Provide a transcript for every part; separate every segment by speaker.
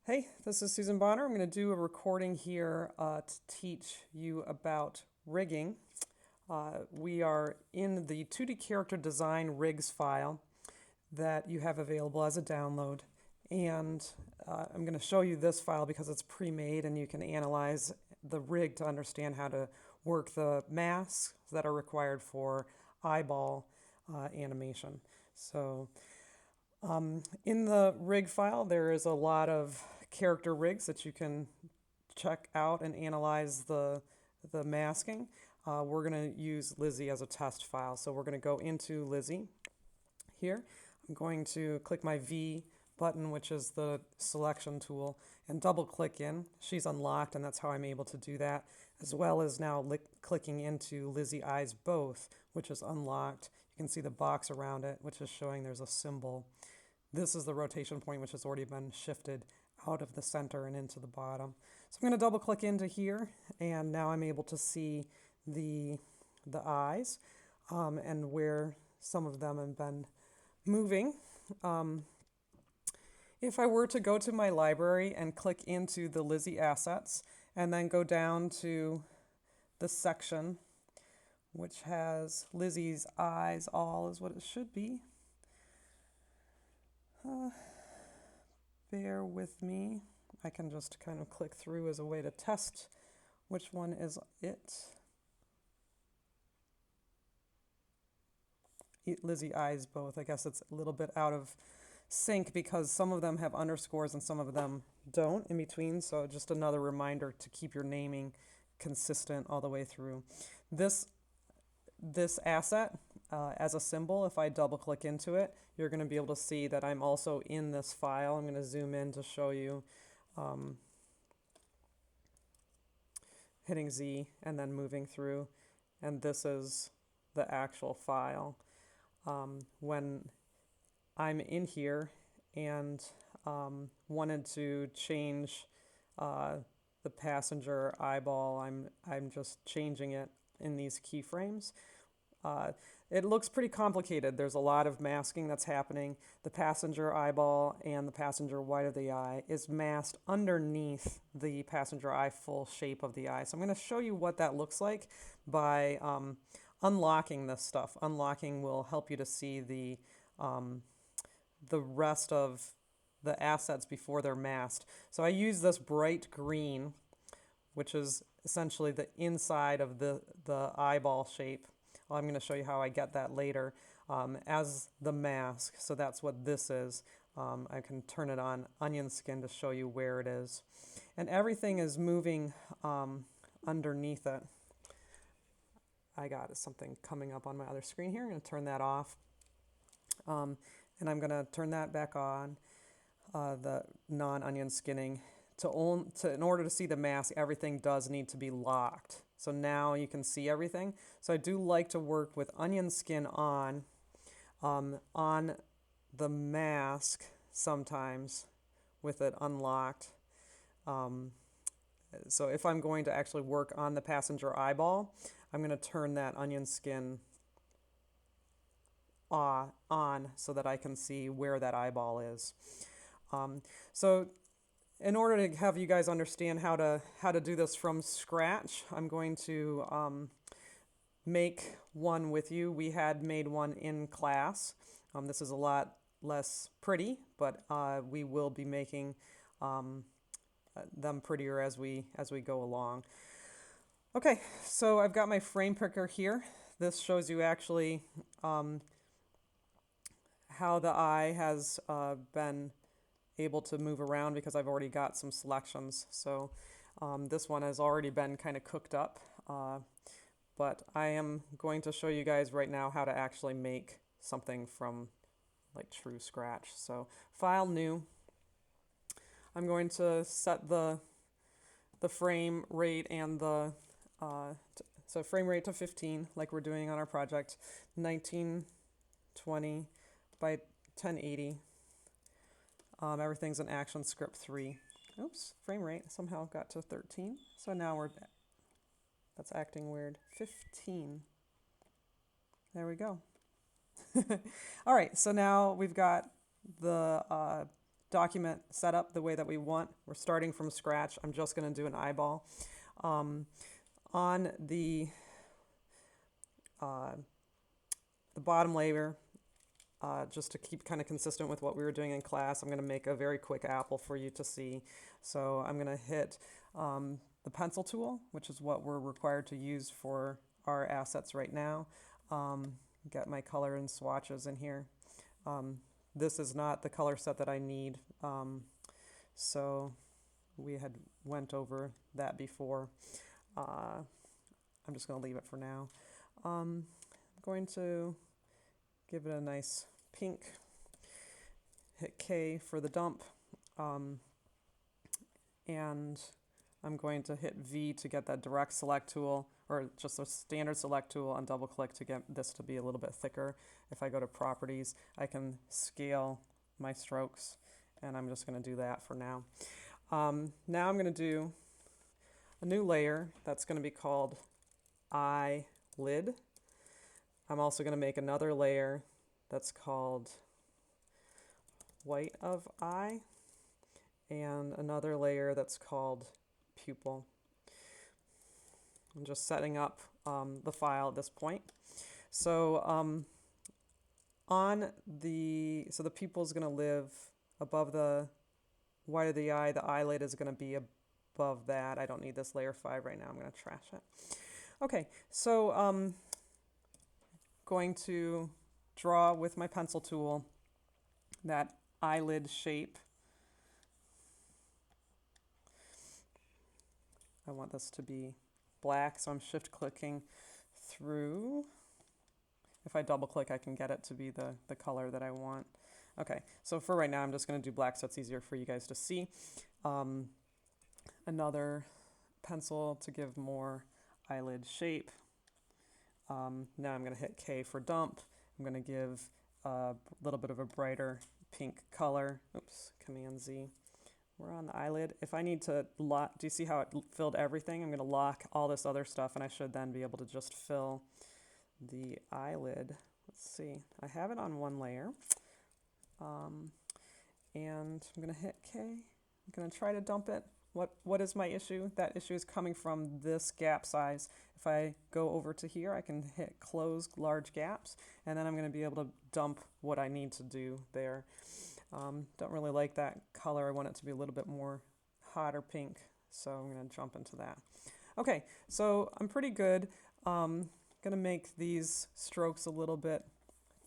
Speaker 1: Hey, this is Susan Bonner. I'm going to do a recording here to teach you about rigging. We are in the 2D character design rigs file that you have available as a download. And I'm going to show you this file because it's pre-made and you can analyze the rig to understand how to work the masks that are required for eyeball animation. So in the rig file, there is a lot of character rigs that you can check out and analyze the masking. We're going to use Lizzie as a test file. So we're going to go into Lizzie here. I'm going to click my V button, which is the selection tool, and double click in. She's unlocked, and that's how I'm able to do that, as well as now clicking into Lizzie Eyes Both, which is unlocked. You can see the box around it, which is showing there's a symbol. This is the rotation point, which has already been shifted out of the center and into the bottom. So I'm going to double click into here, and now I'm able to see the eyes and where some of them have been moving. If I were to go to my library and click into the Lizzie assets and then go down to the section which has Lizzie's eyes all is what it should be. Bear with me. I can just kind of click through as a way to test which one is it. Lizzie Eyes Both. I guess it's a little bit out of sync because some of them have underscores and some of them don't in between. So just another reminder to keep your naming consistent all the way through. This asset as a symbol, if I double click into it, you're going to be able to see that I'm also in this file. I'm going to zoom in to show you, hitting Z and then moving through, and this is the actual file. When I'm in here and wanted to change the passenger eyeball, I'm just changing it in these keyframes. It looks pretty complicated. There's a lot of masking that's happening. The passenger eyeball and the passenger white of the eye is masked underneath the passenger eye full shape of the eye. So I'm going to show you what that looks like by unlocking this stuff. Unlocking will help you to see the rest of the assets before they're masked. So I use this bright green, which is essentially the inside of the eyeball shape. Well, I'm going to show you how I get that later as the mask. So that's what this is. I can turn it on onion skin to show you where it is. And everything is moving underneath it. I got something coming up on my other screen here. I'm going to turn that off. And I'm going to turn that back on, the non-onion skinning. In order to see the mask, everything does need to be locked. So now you can see everything. So I do like to work with onion skin on the mask sometimes with it unlocked. So if I'm going to actually work on the passenger eyeball, I'm going to turn that onion skin on so that I can see where that eyeball is. So in order to have you guys understand how to do this from scratch, I'm going to make one with you. We had made one in class. This is a lot less pretty, but we will be making them prettier as we go along. Okay, so I've got my frame picker here. This shows you actually how the eye has been able to move around because I've already got some selections. So this one has already been kind of cooked up, but I am going to show you guys right now how to actually make something from like true scratch. So File, New. I'm going to set the frame rate and the so frame rate to 15 like we're doing on our project, 1920 by 1080. Everything's in Action Script 3. Oops, frame rate somehow got to 13. So now that's acting weird. 15. There we go. All right, so now we've got the document setup the way that we want. We're starting from scratch. I'm just going to do an eyeball. On the bottom layer, just to keep kind of consistent with what we were doing in class, I'm going to make a very quick apple for you to see. So I'm going to hit the pencil tool, which is what we're required to use for our assets right now. Get my color and swatches in here. This is not the color set that I need, so we had went over that before. I'm just going to leave it for now. I'm going to give it a nice pink, hit K for the dump, and I'm going to hit V to get that direct select tool, or just a standard select tool, and double click to get this to be a little bit thicker. If I go to properties, I can scale my strokes, and I'm just going to do that for now. Now I'm going to do a new layer that's going to be called eyelid. I'm also going to make another layer that's called white of eye, and another layer that's called pupil. I'm just setting up the file at this point. So the pupil is going to live above the white of the eye. The eyelid is going to be above that. I don't need this layer 5 right now. I'm going to trash it. Okay, so going to draw with my pencil tool that eyelid shape. I want this to be black, so I'm shift clicking through. If I double click, I can get it to be the color that I want. Okay, so for right now, I'm just going to do black so it's easier for you guys to see. Another pencil to give more eyelid shape. Now I'm going to hit K for dump. I'm going to give a little bit of a brighter pink color. Oops, Command Z. We're on the eyelid. If I need to lock, do you see how it filled everything? I'm going to lock all this other stuff, and I should then be able to just fill the eyelid. Let's see. I have it on one layer. And I'm going to hit K. I'm going to try to dump it. What is my issue? That issue is coming from this gap size. If I go over to here, I can hit close large gaps, and then I'm going to be able to dump what I need to do there. Don't really like that color. I want it to be a little bit more hotter pink, so I'm going to jump into that. Okay, so I'm pretty good. Going to make these strokes a little bit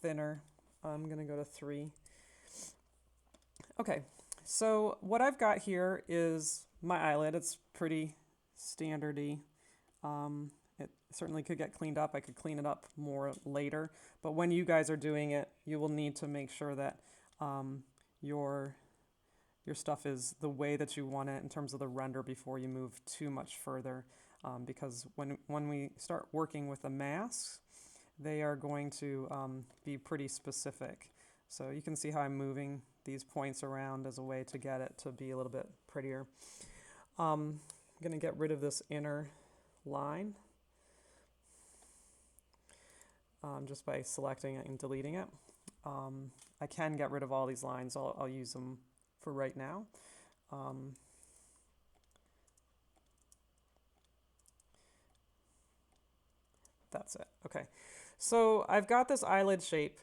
Speaker 1: thinner. I'm going to go to 3. Okay, so what I've got here is my eyelid. It's pretty standardy. It certainly could get cleaned up. I could clean it up more later, but when you guys are doing it, you will need to make sure that your stuff is the way that you want it in terms of the render before you move too much further, because when we start working with the masks, they are going to be pretty specific. So you can see how I'm moving these points around as a way to get it to be a little bit prettier. I'm going to get rid of this inner line just by selecting it and deleting it. I can get rid of all these lines. I'll use them for right now. That's it. Okay. So I've got this eyelid shape.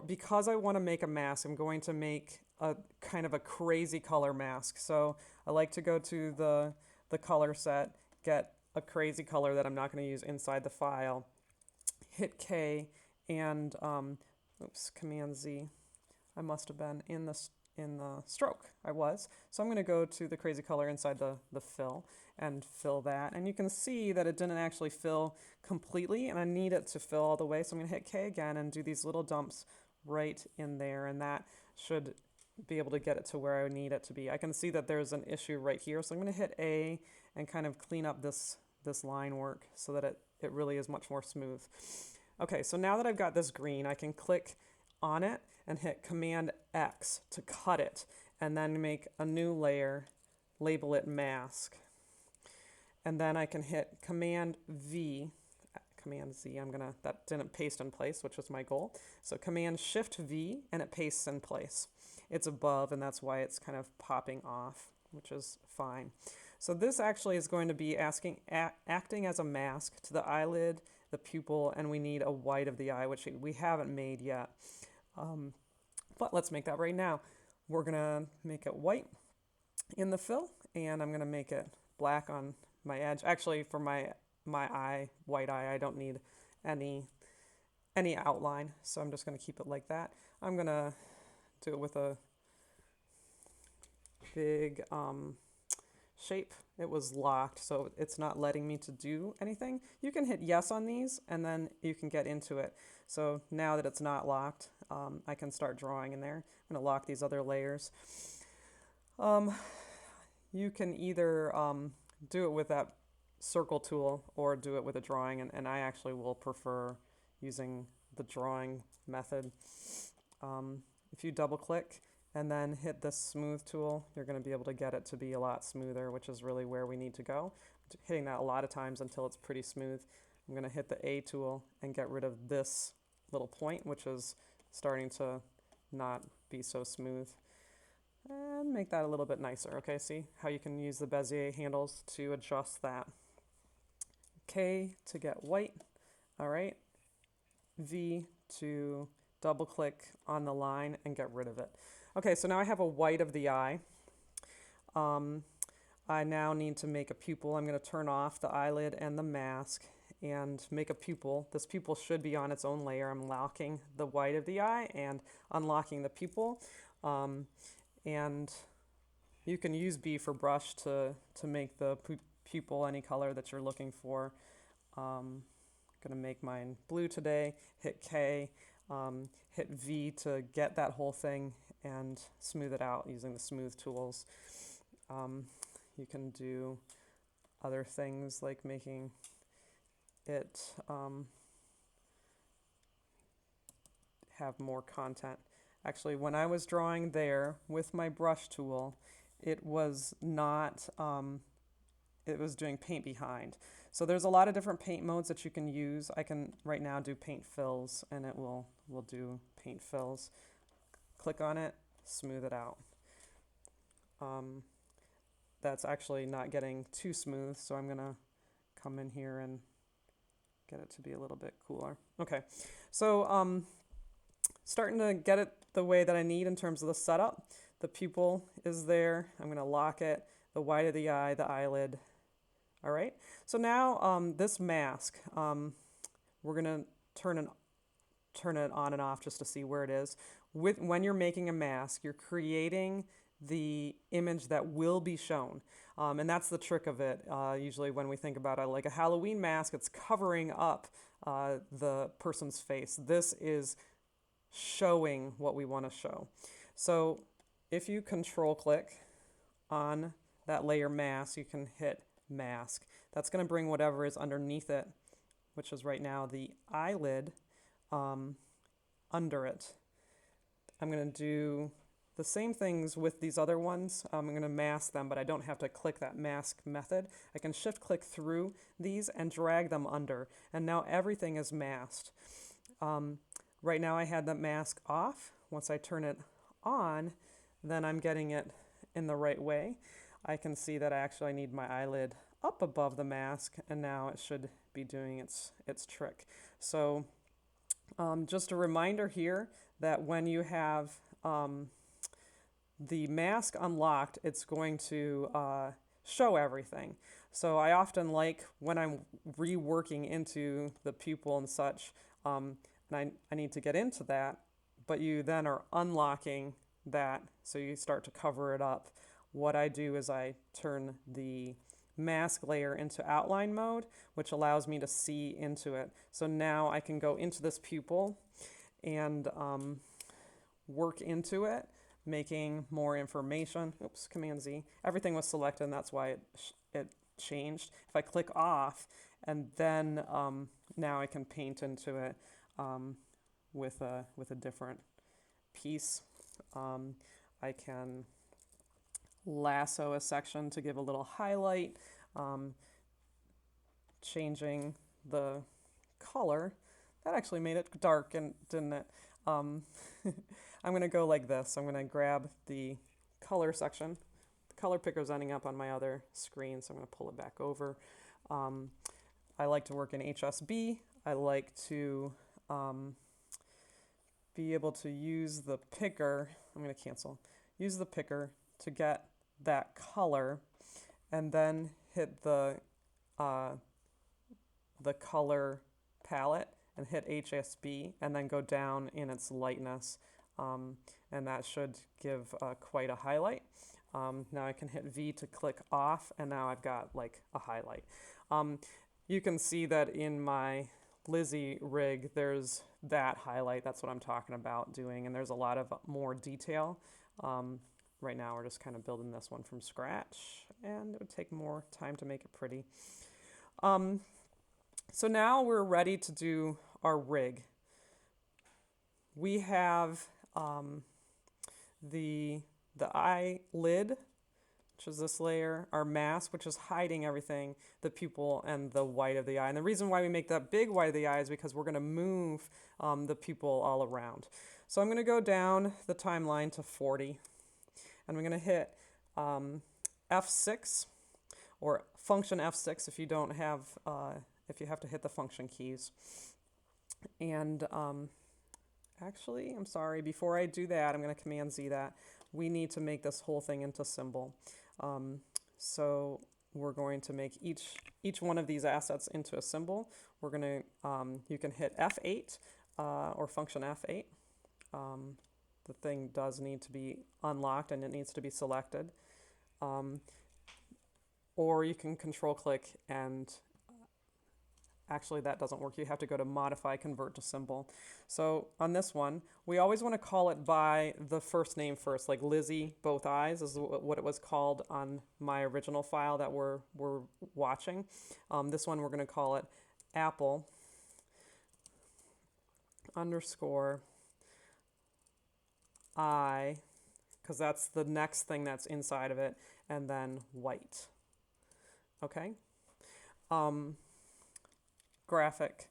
Speaker 1: Because I want to make a mask, I'm going to make a kind of a crazy color mask. So I like to go to the color set, get a crazy color that I'm not going to use inside the file, hit K, and oops, Command Z. I must have been in the stroke. I was. So I'm going to go to the crazy color inside the fill and fill that. And you can see that it didn't actually fill completely, and I need it to fill all the way. So I'm going to hit K again and do these little dumps right in there, and that should be able to get it to where I need it to be. I can see that there's an issue right here, so I'm going to hit A and kind of clean up this line work so that it really is much more smooth. Okay, so now that I've got this green, I can click on it and hit Command X to cut it, and then make a new layer, label it mask. And then I can hit Command V, Command Z, that didn't paste in place, which was my goal. So Command Shift V, and it pastes in place. it's above, and that's why it's kind of popping off, which is fine. So this actually is going to be acting as a mask to the eyelid, the pupil, and we need a white of the eye, which we haven't made yet. But let's make that right now. We're going to make it white in the fill, and I'm going to make it black on my edge. Actually, for my eye, white eye, I don't need any outline, so I'm just going to keep it like that. I'm going to do it with a big shape. It was locked, so it's not letting me to do anything. You can hit yes on these, and then you can get into it. So now that it's not locked, I can start drawing in there. I'm going to lock these other layers. You can either do it with that circle tool or do it with a drawing, and I actually will prefer using the drawing method. If you double click and then hit the smooth tool, you're going to be able to get it to be a lot smoother, which is really where we need to go. Hitting that a lot of times until it's pretty smooth. I'm going to hit the A tool and get rid of this little point, which is starting to not be so smooth. And make that a little bit nicer. Okay, see how you can use the Bezier handles to adjust that. K to get white. All right. V to double click on the line and get rid of it. Okay, so now I have a white of the eye. I now need to make a pupil. I'm going to turn off the eyelid and the mask and make a pupil. This pupil should be on its own layer. I'm locking the white of the eye and unlocking the pupil. And you can use B for brush to make the pupil any color that you're looking for. I'm going to make mine blue today. Hit K, hit V to get that whole thing and smooth it out using the smooth tools. You can do other things like making it have more content. Actually, when I was drawing there with my brush tool, it was not, it was doing paint behind. So there's a lot of different paint modes that you can use. I can right now do paint fills, and it will do paint fills. Click on it, smooth it out. That's actually not getting too smooth, so I'm gonna come in here and get it to be a little bit cooler. Okay, so starting to get it the way that I need in terms of the setup. The pupil is there. I'm going to lock it, the white of the eye, the eyelid. All right. So now this mask, we're going to turn it on and off just to see where it is. When you're making a mask, you're creating the image that will be shown. And that's the trick of it. Usually when we think about it like a Halloween mask, it's covering up the person's face. This is showing what we want to show. So if you control click on that layer mask, you can hit mask. That's going to bring whatever is underneath it, which is right now the eyelid, under it. I'm going to do the same things with these other ones. I'm going to mask them, but I don't have to click that mask method. I can shift click through these and drag them under, and now everything is masked. Right now I had the mask off. Once I turn it on, then I'm getting it in the right way. I can see that I need my eyelid up above the mask, and now it should be doing its trick. So just a reminder here that when you have the mask unlocked, it's going to show everything. So I often like when I'm reworking into the pupil and such, and I need to get into that, but you then are unlocking that, so you start to cover it up. What I do is I turn the mask layer into outline mode, which allows me to see into it. So now I can go into this pupil and work into it, making more information. Oops, Command Z. Everything was selected, and that's why it changed. If I click off, and then now I can paint into it with a different piece. I can lasso a section to give a little highlight, changing the color. That actually made it dark, and didn't it? I'm going to go like this. I'm going to grab the color section. The color picker is ending up on my other screen, so I'm going to pull it back over. I like to work in HSB. I like to be able to use the picker. I'm going to cancel. Use the picker to get that color, and then hit the color palette and hit HSB, and then go down in its lightness, and that should give quite a highlight. Now I can hit V to click off, and now I've got like a highlight. You can see that in my Lizzie rig, there's that highlight. That's what I'm talking about doing, and there's a lot of more detail. Right now we're just kind of building this one from scratch, and it would take more time to make it pretty. So now we're ready to do our rig. We have the eyelid, which is this layer, our mask, which is hiding everything, the pupil and the white of the eye. And the reason why we make that big white of the eye is because we're going to move the pupil all around. So I'm going to go down the timeline to 40, and I'm going to hit F6, or function F6 if you don't have, if you have to hit the function keys. And actually, I'm sorry, before I do that, I'm going to Command Z that. We need to make this whole thing into symbol. So we're going to make each one of these assets into a symbol. We're going to, you can hit F8 or function F8. The thing does need to be unlocked and it needs to be selected. Or you can control click, and actually that doesn't work. You have to go to modify, convert to symbol. So on this one, we always want to call it by the first name first, like Lizzie both eyes is what it was called on my original file that we're watching. This one we're going to call it apple underscore eye, because that's the next thing that's inside of it, and then white. Okay. Graphic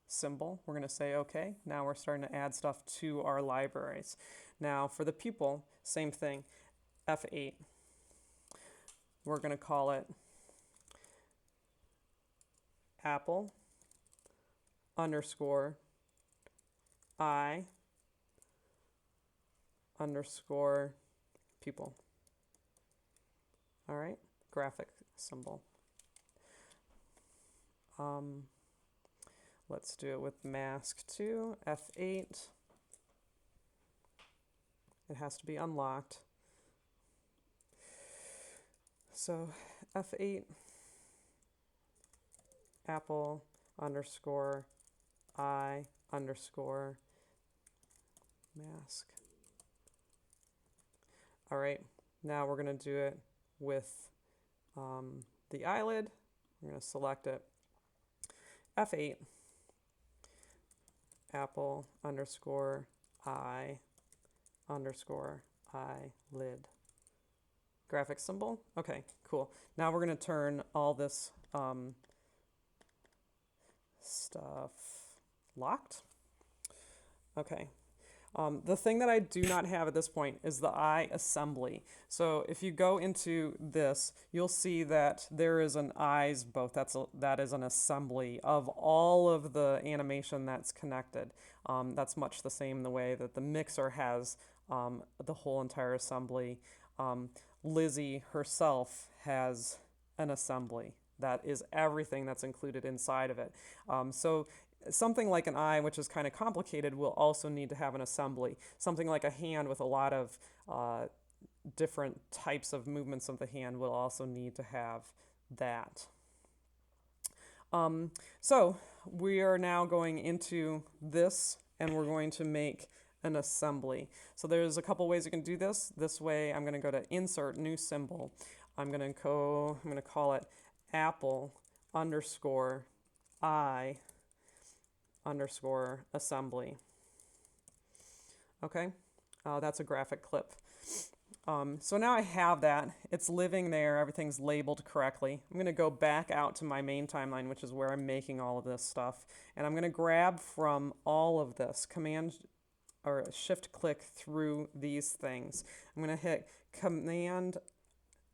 Speaker 1: symbol, we're going to say okay. Now we're starting to add stuff to our libraries. Now for the pupil, same thing, F8. We're going to call it apple underscore eye underscore pupil. All right, graphic symbol. Let's do it with mask too, F8. It has to be unlocked. So F8, apple underscore eye underscore mask. All right, now we're going to do it with the eyelid. We're going to select it. F8, apple underscore eye underscore eyelid. Graphic symbol. Okay, cool. Now we're going to turn all this stuff locked. Okay. The thing that I do not have at this point is the eye assembly. So if you go into this, you'll see that there is an eyes both. That is an assembly of all of the animation that's connected. That's much the same the way that the mixer has the whole entire assembly. Lizzie herself has an assembly. That is everything that's included inside of it. So something like an eye, which is kind of complicated, will also need to have an assembly. Something like a hand with a lot of different types of movements of the hand will also need to have that. So we are now going into this, and we're going to make an assembly. So there's a couple ways you can do this. This way, I'm going to go to Insert, New Symbol. I'm going to call it apple underscore eye underscore assembly. Okay, that's a graphic clip. So now I have that. It's living there. Everything's labeled correctly. I'm going to go back out to my main timeline, which is where I'm making all of this stuff. And I'm going to grab from all of this, Command or shift click through these things. I'm going to hit Command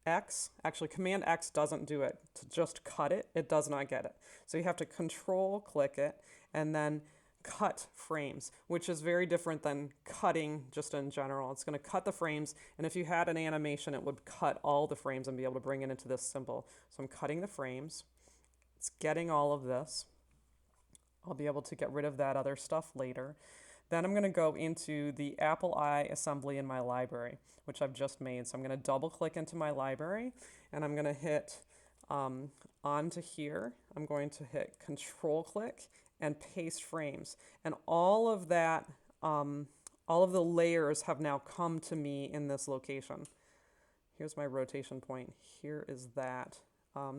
Speaker 1: X. Actually, Command X doesn't do it. To just cut it, it does not get it. So you have to Control click it and then cut frames, which is very different than cutting just in general. It's going to cut the frames, and if you had an animation, it would cut all the frames and be able to bring it into this symbol. So I'm cutting the frames. It's getting all of this. I'll be able to get rid of that other stuff later. Then I'm going to go into the Apple Eye assembly in my library, which I've just made. So I'm going to double click into my library, and I'm going to hit onto here. I'm going to hit Control click and paste frames. And all of that, all of the layers have now come to me in this location. Here's my rotation point. Here is that.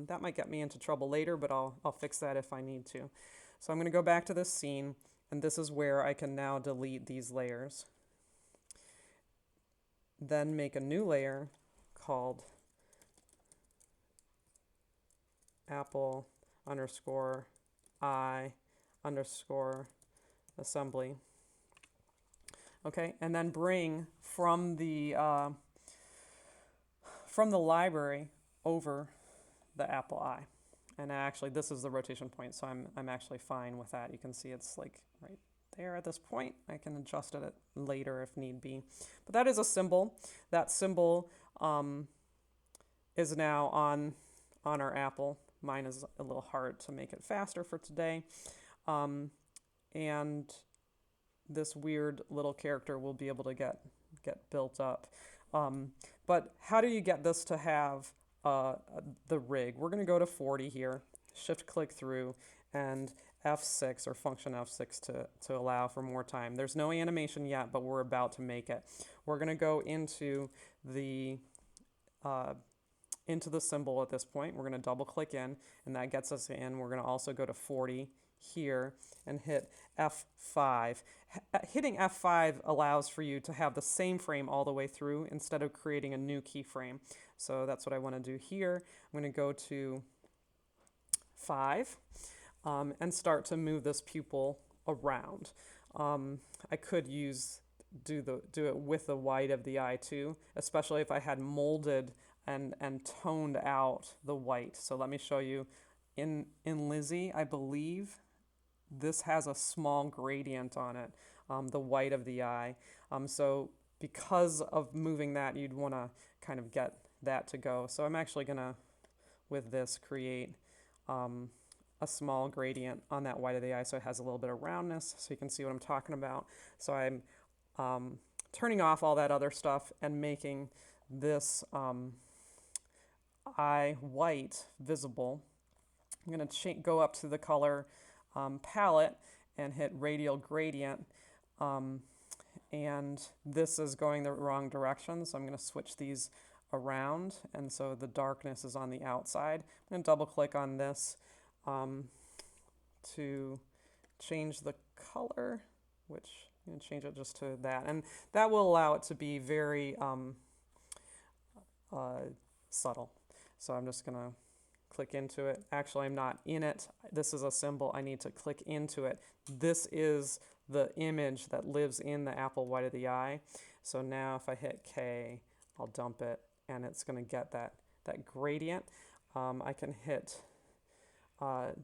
Speaker 1: That might get me into trouble later, but I'll fix that if I need to. So I'm going to go back to this scene, and this is where I can now delete these layers. Then make a new layer called Apple _ I _ assembly. Okay, and then bring from the library over the Apple Eye. And actually, this is the rotation point, so I'm actually fine with that. You can see it's like right there at this point. I can adjust it later if need be. But that is a symbol. That symbol is now on our apple. Mine is a little hard to make it faster for today. And this weird little character will be able to get built up. But how do you get this to have the rig? We're going to go to 40 here, shift click through, and F6 or function F6 to allow for more time. There's no animation yet, but we're about to make it. We're going to go into the symbol at this point. We're going to double click in, and that gets us in. We're going to also go to 40 here and hit F5. Hitting F5 allows for you to have the same frame all the way through instead of creating a new keyframe. So that's what I want to do here. I'm going to go to 5 and start to move this pupil around. I could do it with the white of the eye too, especially if I had molded and toned out the white. So let me show you. In Lizzie, I believe this has a small gradient on it, the white of the eye. So because of moving that, you'd want to kind of get that to go. So I'm actually going to, with this, create a small gradient on that white of the eye so it has a little bit of roundness so you can see what I'm talking about. So I'm turning off all that other stuff and making this eye white visible. I'm going to go up to the color palette and hit Radial Gradient, and this is going the wrong direction, so I'm going to switch these around, and so the darkness is on the outside. I'm going to double click on this to change the color, which I'm going to change it just to that, and that will allow it to be very subtle. So I'm just going to click into it. Actually, I'm not in it. This is a symbol. I need to click into it. This is the image that lives in the apple white of the eye. So now if I hit K, I'll dump it, and it's going to get that gradient. I can hit the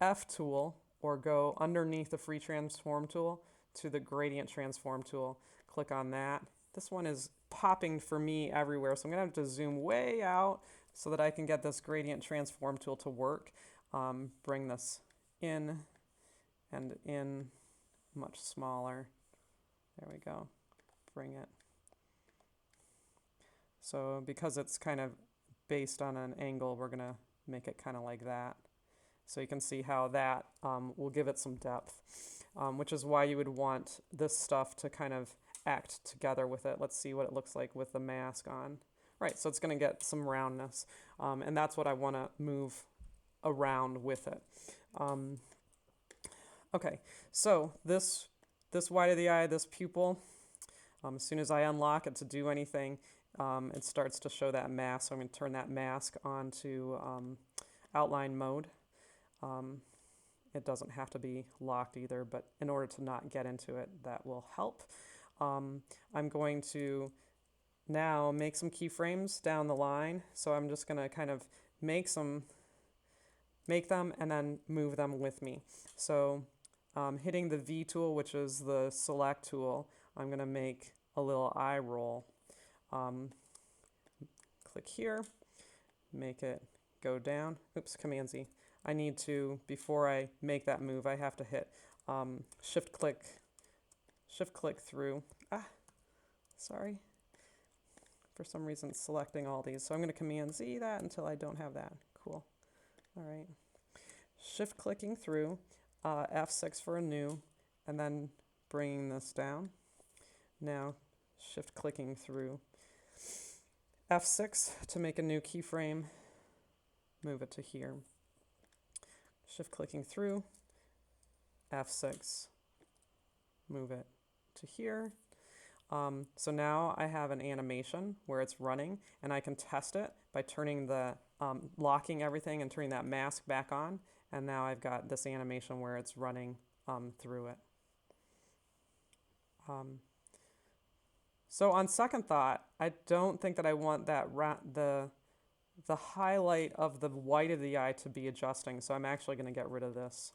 Speaker 1: F tool or go underneath the free transform tool to the gradient transform tool. Click on that. This one is popping for me everywhere, so I'm going to have to zoom way out so that I can get this gradient transform tool to work. Bring this in and in much smaller. There we go. Bring it. So because it's kind of based on an angle, we're going to make it kind of like that. So you can see how that will give it some depth, which is why you would want this stuff to kind of act together with it. Let's see what it looks like with the mask on. Right, so it's going to get some roundness, and that's what I want to move around with it. Okay, so this white of the eye, this pupil, as soon as I unlock it to do anything, it starts to show that mask. So I'm going to turn that mask on to outline mode. it doesn't have to be locked either, but in order to not get into it, that will help. I'm going to now make some keyframes down the line. So I'm just going to kind of make them and then move them with me. So hitting the V tool, which is the select tool, I'm going to make a little eye roll. Click here, make it go down. Oops, Command Z. I need to, before I make that move, I have to hit shift click through. Sorry. For some reason, it's selecting all these. So I'm going to Command Z that until I don't have that. Cool. All right. Shift clicking through, F6 for a new, and then bringing this down. Now, shift clicking through, F6 to make a new keyframe, move it to here. Shift clicking through, F6, move it to here. So now I have an animation where it's running, and I can test it by turning the, locking everything and turning that mask back on, and now I've got this animation where it's running through it. So on second thought, I don't think that I want that the highlight of the white of the eye to be adjusting, so I'm actually going to get rid of this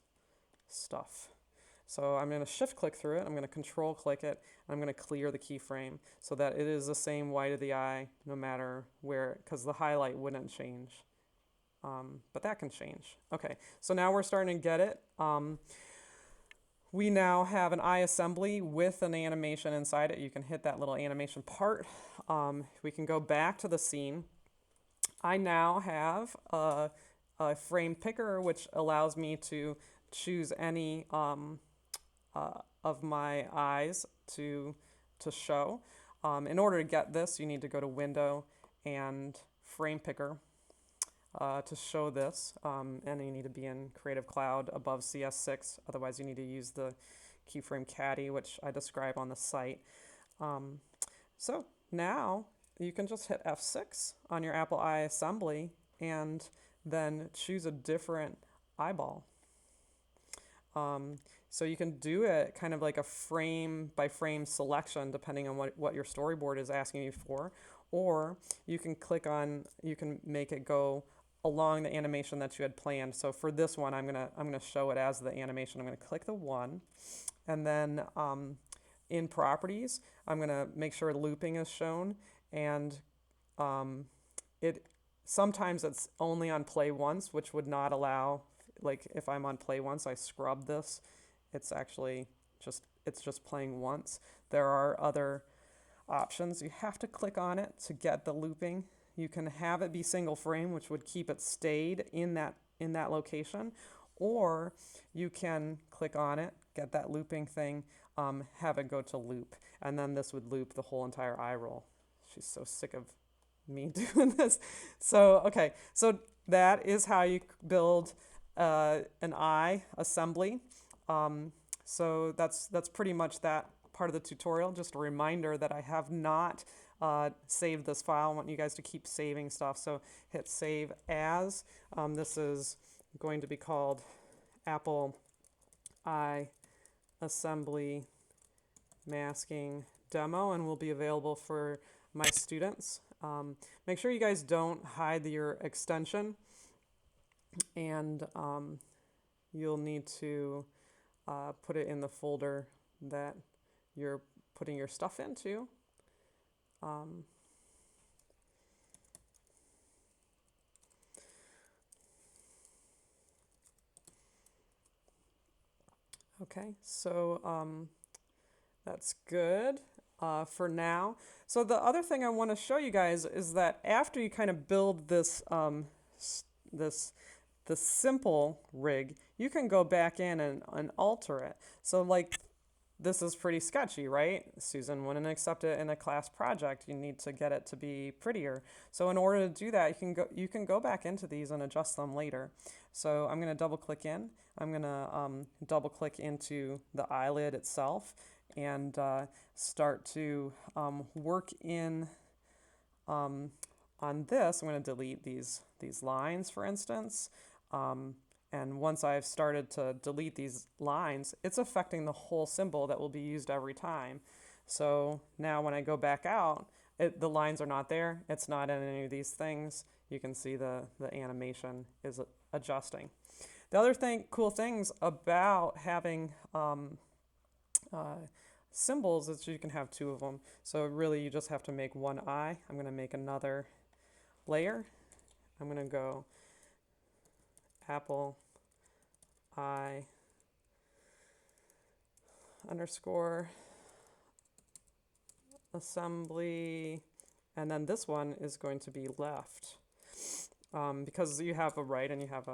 Speaker 1: stuff. So I'm going to shift click through it, I'm going to control click it, and I'm going to clear the keyframe so that it is the same white of the eye no matter where, because the highlight wouldn't change. But that can change. Okay, so now we're starting to get it. We now have an eye assembly with an animation inside it. You can hit that little animation part. We can go back to the scene. I now have a frame picker, which allows me to choose any of my eyes to show. In order to get this, you need to go to Window and Frame Picker to show this, and you need to be in Creative Cloud above CS6. Otherwise, you need to use the keyframe caddy, which I describe on the site. So now you can just hit F6 on your Apple Eye assembly and then choose a different eyeball. So you can do it kind of like a frame by frame selection depending on what your storyboard is asking you for, or you can click on, you can make it go along the animation that you had planned. So for this one, I'm gonna show it as the animation. I'm gonna click the 1, and then in properties, I'm gonna make sure looping is shown, and sometimes it's only on play once, which would not allow, like if I'm on play once, I scrub this. It's actually just playing once. There are other options. You have to click on it to get the looping. You can have it be single frame, which would keep it stayed in that location, or you can click on it, get that looping thing, have it go to loop, and then this would loop the whole entire eye roll. She's so sick of me doing this. So okay, so that is how you build an eye assembly. So that's pretty much that part of the tutorial. Just a reminder that I have not saved this file. I want you guys to keep saving stuff. So hit save as. This is going to be called Apple Eye Assembly Masking Demo, and will be available for my students. Make sure you guys don't hide your extension, and you'll need to put it in the folder that you're putting your stuff into. Okay, so that's good for now. So the other thing I want to show you guys is that after you kind of build this the simple rig, you can go back in and alter it. So like, this is pretty sketchy, right? Susan wouldn't accept it in a class project. You need to get it to be prettier. So in order to do that, you can go back into these and adjust them later. So I'm going to double click in. I'm going to double click into the eyelid itself and start to work in on this. I'm going to delete these lines, for instance, And once I've started to delete these lines, it's affecting the whole symbol that will be used every time. So now when I go back out, the lines are not there. It's not in any of these things. You can see the animation is adjusting. The other cool things about having symbols is you can have two of them. So really you just have to make one eye. I'm going to make another layer. I'm going to go apple eye underscore assembly, and then this one is going to be left, because you have a right and you have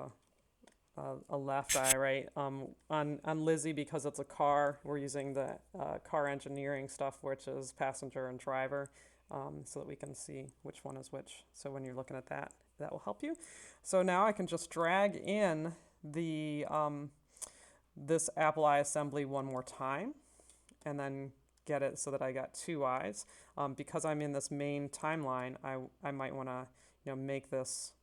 Speaker 1: a left eye, right? On Lizzie, because it's a car, we're using the car engineering stuff, which is passenger and driver, so that we can see which one is which. So when you're looking at that, that will help you. So now I can just drag in the this apple eye assembly one more time, and then get it so that I got two eyes. Because I'm in this main timeline, I might want to make this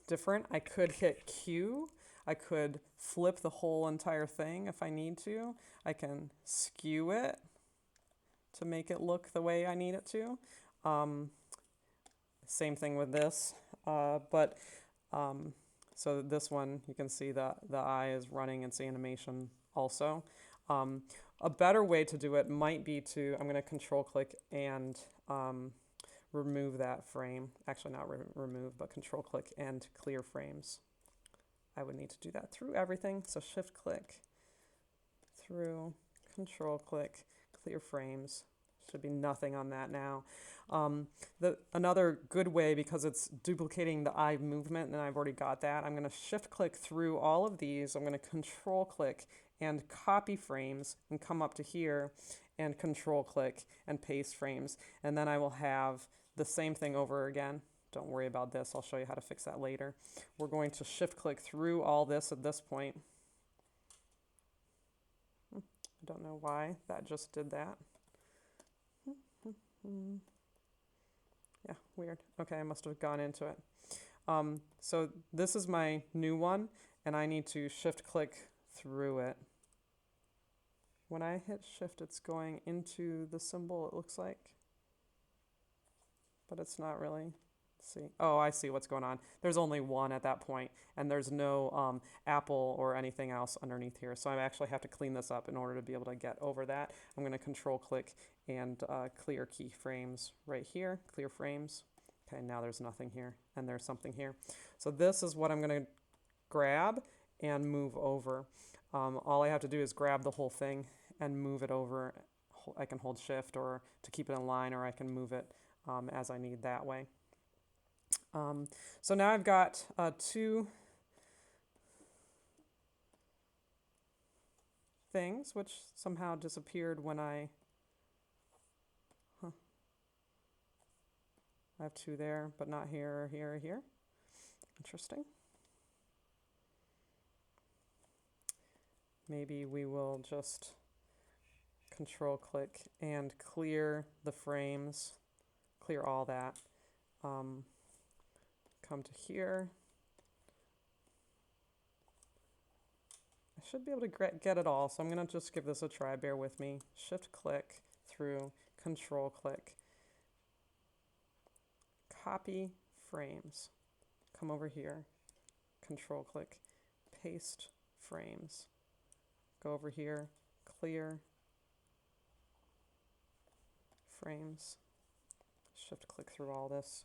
Speaker 1: different. I could hit Q. I could flip the whole entire thing if I need to. I can skew it to make it look the way I need it to. Same thing with this, so this one, you can see that the eye is running its animation also. A better way to do it might be I'm going to control click and remove that frame. Actually not remove, but control click and clear frames. I would need to do that through everything. So shift click through, control click, clear frames. Should be nothing on that now. Another good way, because it's duplicating the eye movement, and I've already got that, I'm going to shift click through all of these. I'm going to control click and copy frames and come up to here and control click and paste frames. And then I will have the same thing over again. Don't worry about this. I'll show you how to fix that later. We're going to shift click through all this at this point. I don't know why that just did that. Yeah, weird. Okay, I must have gone into it. So this is my new one, and I need to shift click through it. When I hit shift, it's going into the symbol, it looks like. But it's not really. Let's see. Oh, I see what's going on. There's only one at that point, and there's no apple or anything else underneath here. So I actually have to clean this up in order to be able to get over that. I'm going to control click and clear keyframes right here, clear frames. Okay, now there's nothing here, and there's something here. So this is what I'm going to grab and move over. All I have to do is grab the whole thing and move it over. I can hold shift or to keep it in line, or I can move it as I need that way. So now I've got two things which somehow disappeared when I have two there, but not here or here or here. Interesting. Maybe we will just control click and clear the frames, clear all that. Come to here. I should be able to get it all, so I'm going to just give this a try. Bear with me. Shift click through, control click. Copy frames. Come over here. Control click. Paste frames. Go over here. Clear frames. Shift click through all this.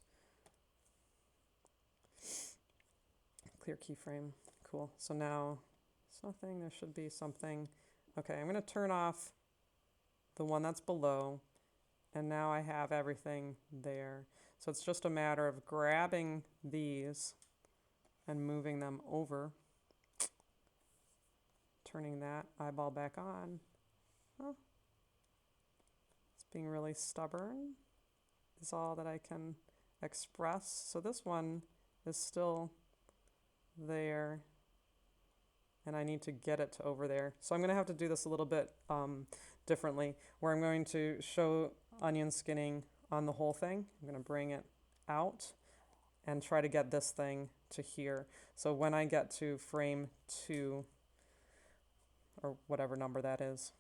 Speaker 1: Clear keyframe. Cool. So now it's nothing. There should be something. Okay, I'm going to turn off the one that's below, and now I have everything there. So it's just a matter of grabbing these and moving them over, turning that eyeball back on. Oh, it's being really stubborn is all that I can express. So this one is still there, and I need to get it to over there. So I'm going to have to do this a little bit differently, where I'm going to show onion skinning on the whole thing. I'm going to bring it out and try to get this thing to here. So when I get to frame 2, or whatever number that is,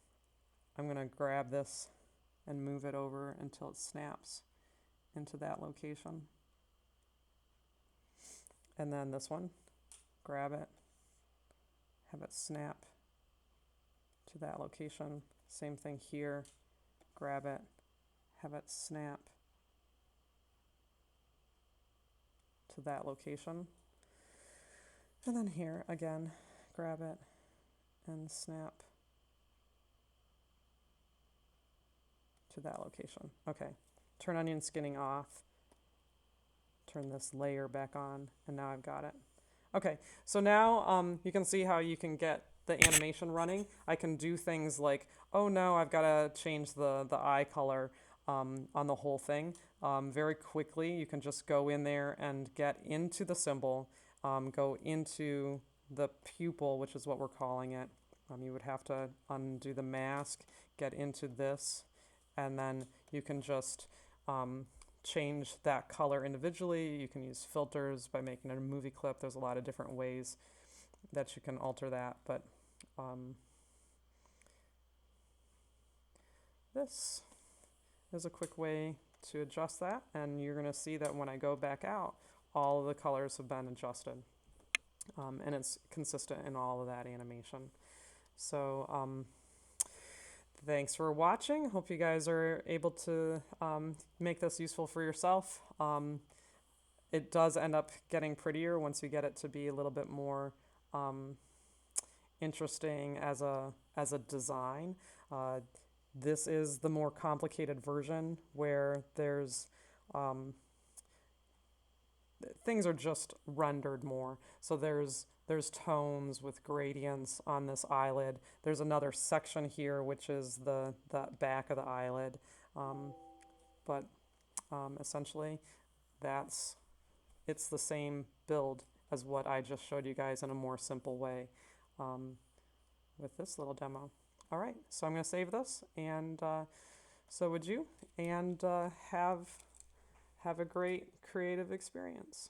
Speaker 1: I'm going to grab this and move it over until it snaps into that location. And then this one, grab it, have it snap to that location. Same thing here, grab it, have it snap to that location. And then here, again, grab it and snap to that location. Okay, turn onion skinning off, turn this layer back on, and now I've got it. Okay, so now you can see how you can get the animation running. I can do things like, oh no, I've got to change the eye color on the whole thing. Very quickly, you can just go in there and get into the symbol, go into the pupil, which is what we're calling it. You would have to undo the mask, get into this, and then you can just change that color individually. You can use filters by making a movie clip. There's a lot of different ways that you can alter that, but this is a quick way to adjust that, and you're going to see that when I go back out, all of the colors have been adjusted, and it's consistent in all of that animation. So thanks for watching. Hope you guys are able to make this useful for yourself. It does end up getting prettier once you get it to be a little bit more interesting as a design. This is the more complicated version where there's things are just rendered more. So there's tones with gradients on this eyelid. There's another section here which is the back of the eyelid, but essentially it's the same build as what I just showed you guys in a more simple way with this little demo. All right, so I'm going to save this, and so would you, and have a great creative experience.